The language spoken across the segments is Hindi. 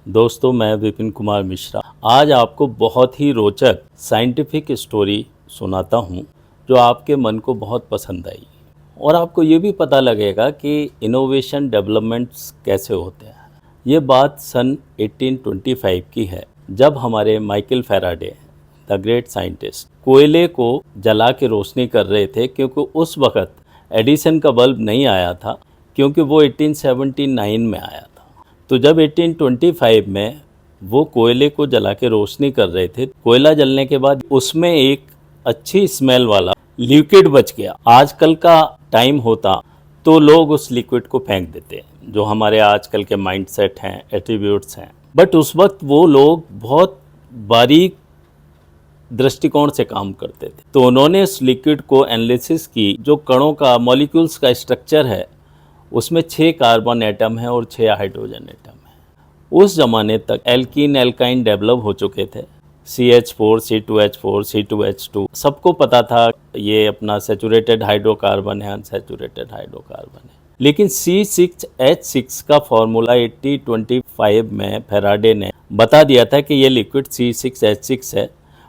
दोस्तों, मैं विपिन कुमार मिश्रा आज आपको बहुत ही रोचक साइंटिफिक स्टोरी सुनाता हूँ जो आपके मन को बहुत पसंद आई और आपको ये भी पता लगेगा कि इनोवेशन डेवलपमेंट्स कैसे होते हैं। ये बात सन 1825 की है, जब हमारे Michael Faraday the great scientist कोयले को जला के रोशनी कर रहे थे, क्योंकि उस वक़्त एडिसन का बल्ब नहीं आया था, क्योंकि वो 1879 में आया था। तो जब 1825 में वो कोयले को जला के रोशनी कर रहे थे, कोयला जलने के बाद उसमें एक अच्छी स्मेल वाला लिक्विड बच गया। आजकल का टाइम होता तो लोग उस लिक्विड को फेंक देते, जो हमारे आजकल के माइंडसेट हैं, एट्रीब्यूट्स हैं। बट उस वक्त वो लोग बहुत बारीक दृष्टिकोण से काम करते थे, तो उन्होंने इस लिक्विड को एनालिसिस की। जो कणों का, मॉलिक्यूल्स का स्ट्रक्चर है, उसमें 6 कार्बन एटम है और 6 हाइड्रोजन एटम है। उस ज़माने तक एल्कीन एल्काइन डेवलप हो चुके थे, CH4 C2H4 C2H2 सबको पता था ये अपना सैचुरेटेड हाइड्रोकार्बन है, अनसैचुरेटेड हाइड्रोकार्बन है। लेकिन C6H6 का फॉर्मूला 1825 में फैराडे ने बता दिया था कि ये लिक्विड C6H6 है,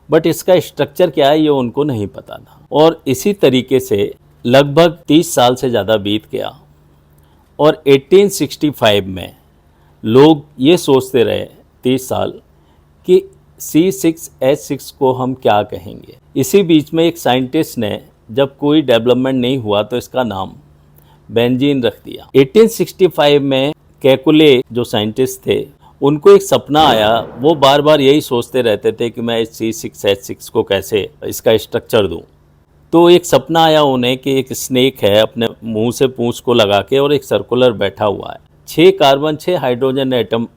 बट इसका स्ट्रक्चर क्या है ये उनको नहीं पता था। और इसी तरीके से लगभग 30 साल से ज़्यादा बीत गया और 1865 में लोग ये सोचते रहे 30 साल कि C6H6 को हम क्या कहेंगे। इसी बीच में एक साइंटिस्ट ने, जब कोई डेवलपमेंट नहीं हुआ, तो इसका नाम बेंजीन रख दिया। 1865 में केकुले जो साइंटिस्ट थे, उनको एक सपना आया। वो बार बार यही सोचते रहते थे कि मैं इस C6H6 को कैसे इसका स्ट्रक्चर दूं। तो एक सपना आया उन्हें कि एक स्नेक है, अपने मुंह से पूंछ को लगा के, और एक सर्कुलर बैठा हुआ है। 6 कार्बन 6 हाइड्रोजन एटम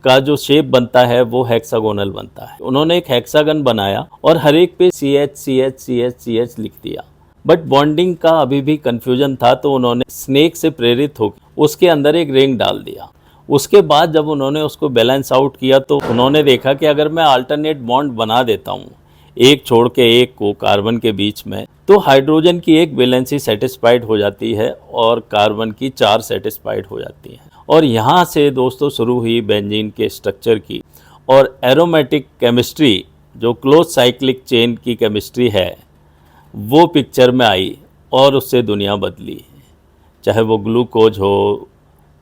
का जो शेप बनता है वो हेक्सागोनल बनता है। उन्होंने एक हेक्सागन बनाया और हर एक पे CH CH CH CH लिख दिया। बट बॉन्डिंग का अभी भी कन्फ्यूजन था, तो उन्होंने स्नेक से प्रेरित होकर उसके अंदर एक रिंग डाल दिया। उसके बाद जब उन्होंने उसको बैलेंस आउट किया, तो उन्होंने देखा कि अगर मैं अल्टरनेट बॉन्ड बना देता हूँ, एक छोड़ के एक को कार्बन के बीच में, तो हाइड्रोजन की एक वैलेंसी सेटिस्फाइड हो जाती है और कार्बन की 4 सेटिस्फाइड हो जाती हैं। और यहाँ से दोस्तों शुरू हुई बेंजीन के स्ट्रक्चर की और एरोमेटिक केमिस्ट्री, जो क्लोज साइक्लिक चेन की केमिस्ट्री है, वो पिक्चर में आई और उससे दुनिया बदली। चाहे वो ग्लूकोज हो,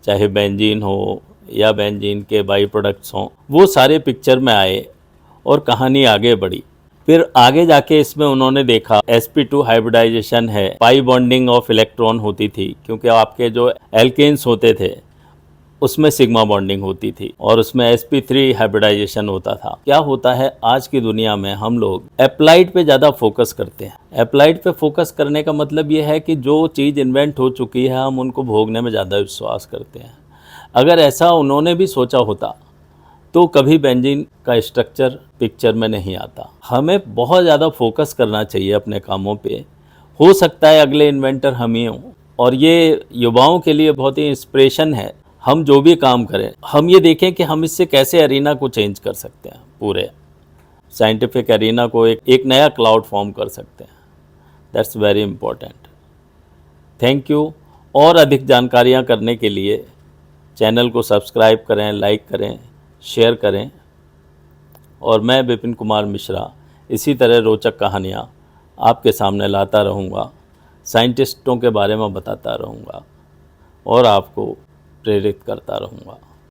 चाहे बेंजीन हो, या बेंजीन के बाई प्रोडक्ट्स हों, वो सारे पिक्चर में आए और कहानी आगे बढ़ी। फिर आगे जाके इसमें उन्होंने देखा sp2 हाइब्रिडाइजेशन है, पाई बॉन्डिंग ऑफ इलेक्ट्रॉन होती थी, क्योंकि आपके जो एल्केन्स होते थे उसमें सिग्मा बॉन्डिंग होती थी, और उसमें sp3 हाइब्रिडाइजेशन होता था। क्या होता है, आज की दुनिया में हम लोग एप्लाइड पे ज़्यादा फोकस करते हैं। एप्लाइड पे फोकस करने का मतलब ये है कि जो चीज़ इन्वेंट हो चुकी है, हम उनको भोगने में ज़्यादा विश्वास करते हैं। अगर ऐसा उन्होंने भी सोचा होता तो कभी बेंजीन का स्ट्रक्चर पिक्चर में नहीं आता। हमें बहुत ज़्यादा फोकस करना चाहिए अपने कामों पे। हो सकता है अगले इन्वेंटर हम ही हों, और ये युवाओं के लिए बहुत ही इंस्पिरेशन है। हम जो भी काम करें, हम ये देखें कि हम इससे कैसे एरिना को चेंज कर सकते हैं, पूरे साइंटिफिक एरिना को एक नया क्लाउड फॉर्म कर सकते हैं। That's very important. Thank you. और अधिक जानकारियाँ करने के लिए चैनल को सब्सक्राइब करें, लाइक करें, शेयर करें। और मैं विपिन कुमार मिश्रा इसी तरह रोचक कहानियाँ आपके सामने लाता रहूँगा, साइंटिस्टों के बारे में बताता रहूँगा और आपको प्रेरित करता रहूँगा।